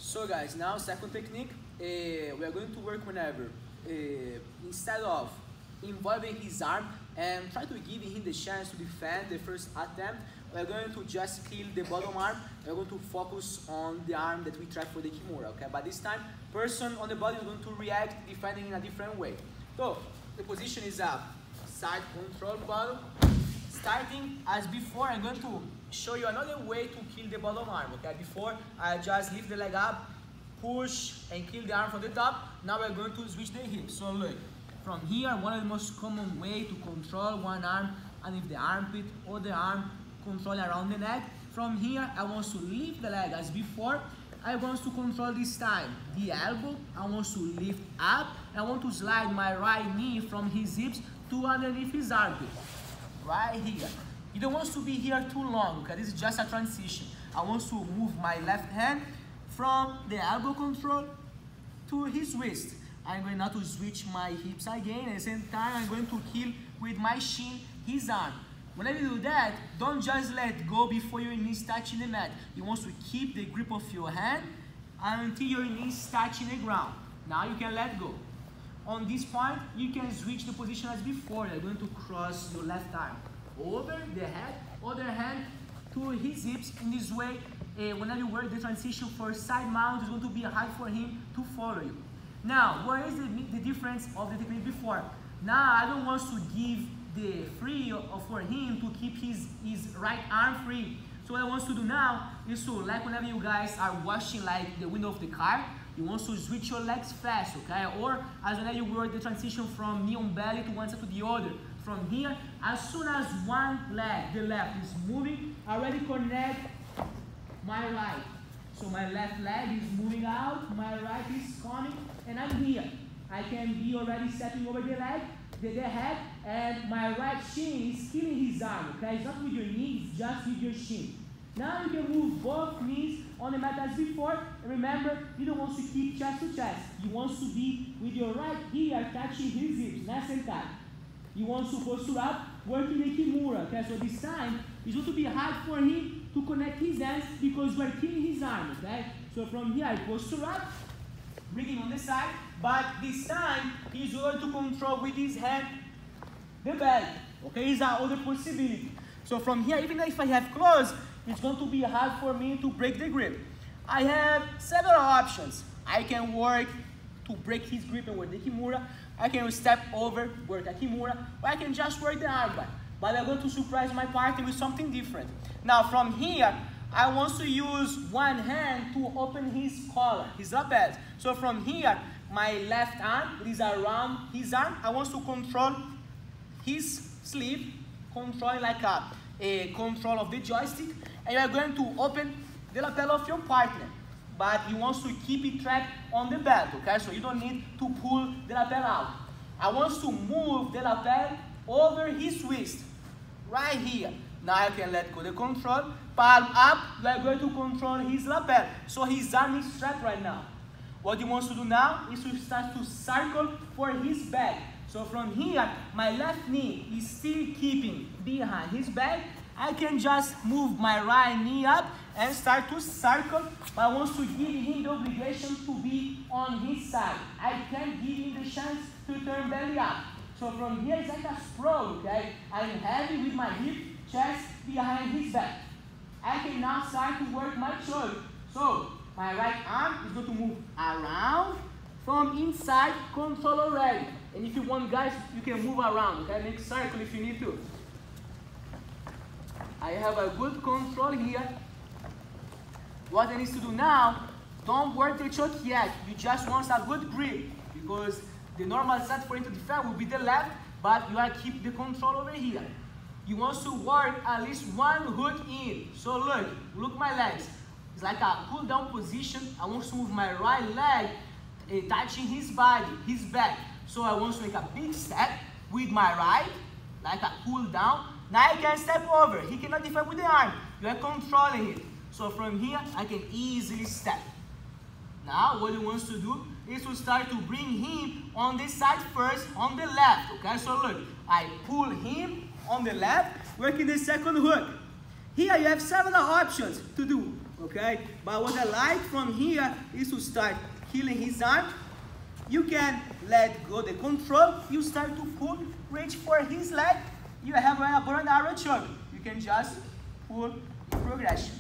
So guys, now second technique, we are going to work whenever, instead of involving his arm and try to give him the chance to defend the first attempt, we are going to just kill the bottom arm. We are going to focus on the arm that we tried for the Kimura, okay? But this time, person on the body is going to react defending in a different way. So, the position is up, side control bottom. Starting as before, I'm going to show you another way to kill the bottom arm, okay? Before, I just lift the leg up, push, and kill the arm from the top. Now we're going to switch the hips. So look, from here, one of the most common way to control one arm underneath the armpit, other arm control around the neck. From here, I want to lift the leg as before. I want to control this time the elbow. I want to lift up. I want to slide my right knee from his hips to underneath his armpit. Right here. You don't want to be here too long, okay? This is just a transition. I want to move my left hand from the elbow control to his wrist. I'm going now to switch my hips again. At the same time, I'm going to kill with my shin his arm. Whenever you do that, don't just let go before your knees touching the mat. You want to keep the grip of your hand until your knees touching the ground. Now you can let go. On this point, you can switch the position as before. You're going to cross your left arm over the head, other hand to his hips. In this way, whenever you work the transition for side mount, it's going to be hard for him to follow you. Now, what is the difference of the technique before? Now, I don't want to give the free for him to keep his right arm free. So what I want to do now is to, like whenever you guys are washing like the window of the car, you want to switch your legs fast, okay? Or as whenever you work the transition from knee on belly to one side to the other. From here, as soon as one leg, the left, is moving, I already connect my right. So my left leg is moving out, my right is coming, and I'm here. I can be already stepping over the leg, the head, and my right shin is killing his arm, okay? It's not with your knee, it's just with your shin. Now you can move both knees on the mat as before. And remember, you don't want to keep chest to chest. You want to be with your right here touching his hips, nice and tight. You want to posture up, working the Kimura, okay? So this time, it's going to be hard for him to connect his hands because we're killing his arm, okay? So from here, I posture up, bringing on the side, but this time, he's going to control with his hand the belly, okay? It's another possibility. So from here, even if I have close, it's going to be hard for me to break the grip. I have several options. I can work to break his grip and work the Kimura. I can step over, work a Kimura, or I can just work the armbar. But I'm going to surprise my partner with something different. Now from here, I want to use one hand to open his collar, his lapel. So from here, my left arm is around his arm. I want to control his sleeve, controlling like a control of the joystick. And you are going to open the lapel of your partner. But you want to keep it trapped on the belt, okay? So you don't need to pull the lapel out. I want to move the lapel over his wrist, right here. Now I can let go the control. Palm up, we are going to control his lapel. So his arm is strapped right now. What he wants to do now is to start to circle for his back. So from here, my left knee is still keeping behind his back. I can just move my right knee up and start to circle. But I want to give him the obligation to be on his side. I can't give him the chance to turn belly up. So from here, it's like a sprawl, okay? I'm heavy with my hip, chest behind his back. I can now start to work my shoulder. So my right arm is going to move around from inside, control already. And if you want, guys, you can move around, okay? Make circle if you need to. I have a good control here. What I need to do now, don't work the choke yet. You just want a good grip because the normal set for him to defend will be the left, but you are keep the control over here. You want to work at least one hook in. So look my legs. It's like a pull down position. I want to move my right leg touching his body, his back. So I want to make a big step with my right, like a pull down. Now I can step over. He cannot defend with the arm. You are controlling it. So from here, I can easily step. Now what he wants to do is to start to bring him on this side first, on the left. Okay, so look, I pull him on the left, working the second hook. Here you have several options to do. okay? But what I like from here is to start killing his arm. You can let go the control. You start to pull, reach for his leg. You have a bow and arrow choke. You can just pull in progression.